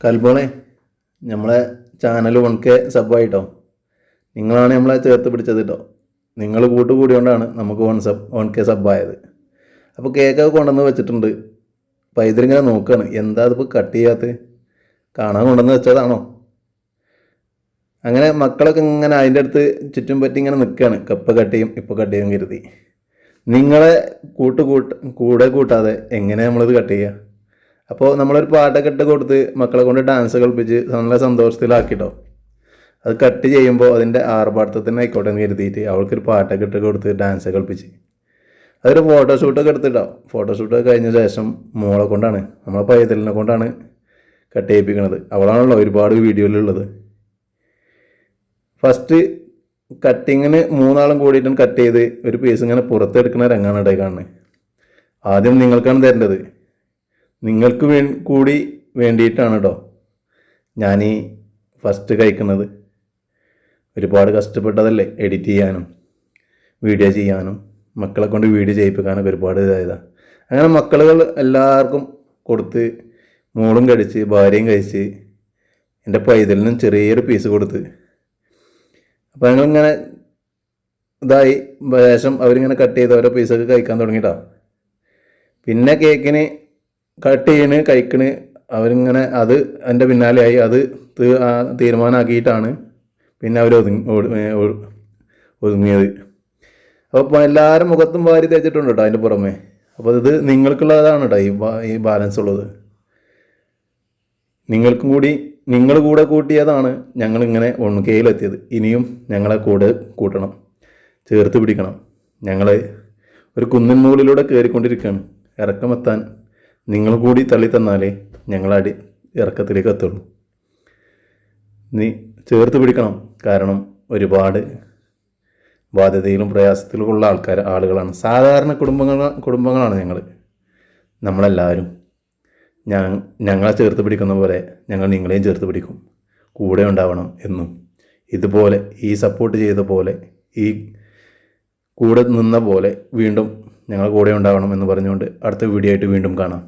കൽബോളെ നമ്മളെ channel 1K സബ്ബായിട്ടോ. നിങ്ങളാണ് നമ്മളെ ചേർത്ത് പിടിച്ചത് കേട്ടോ. നിങ്ങൾ കൂട്ടുകൂടിയോണ്ടാണ് നമുക്ക് 1K സബ്ബായത്. അപ്പോൾ കേക്കൊക്കെ കൊണ്ടുവന്ന് വെച്ചിട്ടുണ്ട്. അപ്പോൾ ഇതിലിങ്ങനെ നോക്കുകയാണ്, എന്താ അതിപ്പോൾ കട്ട് ചെയ്യാത്ത, കാണാൻ കൊണ്ടുവന്ന് വെച്ചതാണോ? അങ്ങനെ മക്കളൊക്കെ ഇങ്ങനെ അതിൻ്റെ അടുത്ത് ചുറ്റും പറ്റി ഇങ്ങനെ നിൽക്കുകയാണ്, ഇപ്പോൾ കട്ട് ചെയ്യും കരുതി. നിങ്ങളെ കൂടെ കൂട്ടാതെ എങ്ങനെ നമ്മളിത് കട്ട് ചെയ്യുക? അപ്പോൾ നമ്മളൊരു പാട്ടൊക്കെ ഇട്ട് കൊടുത്ത് മക്കളെ കൊണ്ട് ഡാൻസ് കളിപ്പിച്ച് നല്ല സന്തോഷത്തിലാക്കിട്ടോ. അത് കട്ട് ചെയ്യുമ്പോൾ അതിൻ്റെ ആർഭാടത്തിന് ആയിക്കോട്ടെ എന്ന് കരുതിയിട്ട് അവൾക്കൊരു പാട്ടൊക്കെ ഇട്ട് കൊടുത്ത് ഡാൻസ് കളിപ്പിച്ച് അതൊരു ഫോട്ടോഷൂട്ടൊക്കെ എടുത്തിട്ടോ. ഫോട്ടോഷൂട്ടൊക്കെ കഴിഞ്ഞ ശേഷം മോളെ കൊണ്ടാണ്, നമ്മളെ പൈതലിനെ കൊണ്ടാണ് കട്ട് ചെയ്യിപ്പിക്കുന്നത്. അവളാണല്ലോ ഒരുപാട് വീഡിയോയിലുള്ളത്. ഫസ്റ്റ് കട്ടിങ്ങിന് 3 ആളും കൂടിയിട്ടും കട്ട് ചെയ്ത് ഒരു പീസ് ഇങ്ങനെ പുറത്തെടുക്കുന്ന രംഗമാണ് ഇടയിൽ കാണുന്നത്. ആദ്യം നിങ്ങൾക്കാണ് തരേണ്ടത്. നിങ്ങൾക്ക് കൂടി വേണ്ടിയിട്ടാണ് കേട്ടോ ഞാൻ ഈ ഫസ്റ്റ് കഴിക്കുന്നത്. ഒരുപാട് കഷ്ടപ്പെട്ടതല്ലേ എഡിറ്റ് ചെയ്യാനും വീഡിയോ ചെയ്യാനും മക്കളെ കൊണ്ട് വീഡിയോ ചെയ്യിപ്പിക്കാനൊക്കെ ഒരുപാട് ഇതായതാണ്. അങ്ങനെ മക്കളുകൾ എല്ലാവർക്കും കൊടുത്ത് മോളും കഴിച്ച് ഭാര്യയും കഴിച്ച് എൻ്റെ പൈതലിനും ചെറിയൊരു പീസ് കൊടുത്ത്. അപ്പോൾ ഞങ്ങളിങ്ങനെ ഇതായി ശേഷം അവരിങ്ങനെ കട്ട് ചെയ്ത് ഓരോ പീസൊക്കെ കഴിക്കാൻ തുടങ്ങിയിട്ടാ. പിന്നെ കേക്കിന് കട്ട് ചെയ്യണ് കഴിക്കണ് അവരിങ്ങനെ അത് എൻ്റെ പിന്നാലെയായി. അത് തീരുമാനമാക്കിയിട്ടാണ് പിന്നെ അവർ ഒതുങ്ങിയത്. അപ്പോൾ എല്ലാവരും മുഖത്തും വാരി തേച്ചിട്ടുണ്ട് കേട്ടോ അതിൻ്റെ പുറമെ. അപ്പോൾ ഇത് നിങ്ങൾക്കുള്ളതാണ് കേട്ടോ ഈ ബാലൻസ് ഉള്ളത്. നിങ്ങൾ കൂടെ കൂട്ടിയതാണ് ഞങ്ങളിങ്ങനെ 1Kയിലെത്തിയത്. ഇനിയും ഞങ്ങളെ കൂടെ കൂട്ടണം, ചേർത്ത് പിടിക്കണം. ഞങ്ങൾ ഒരു കുന്നിൻ മുകളിലൂടെ കയറിക്കൊണ്ടിരിക്കുകയാണ്. ഇറക്കമെത്താൻ നിങ്ങൾ കൂടി തള്ളി തന്നാലേ ഞങ്ങളടി ഇറക്കത്തിലേക്ക് എത്തുള്ളൂ. നീ ചേർത്ത് പിടിക്കണം. കാരണം ഒരുപാട് ബാധ്യതയിലും പ്രയാസത്തിലും ഉള്ള ആളുകളാണ്. സാധാരണ കുടുംബങ്ങളാണ് നമ്മളെല്ലാവരും. ഞങ്ങളെ ചേർത്ത് പിടിക്കുന്ന പോലെ ഞങ്ങൾ നിങ്ങളെയും ചേർത്ത് പിടിക്കും. കൂടെ ഉണ്ടാവണം എന്നും. ഇതുപോലെ ഈ സപ്പോർട്ട് ചെയ്ത പോലെ, ഈ കൂടെ നിന്ന പോലെ വീണ്ടും ഞങ്ങൾ കൂടെ ഉണ്ടാവണം എന്ന് പറഞ്ഞുകൊണ്ട് അടുത്ത വീഡിയോ ആയിട്ട് വീണ്ടും കാണാം.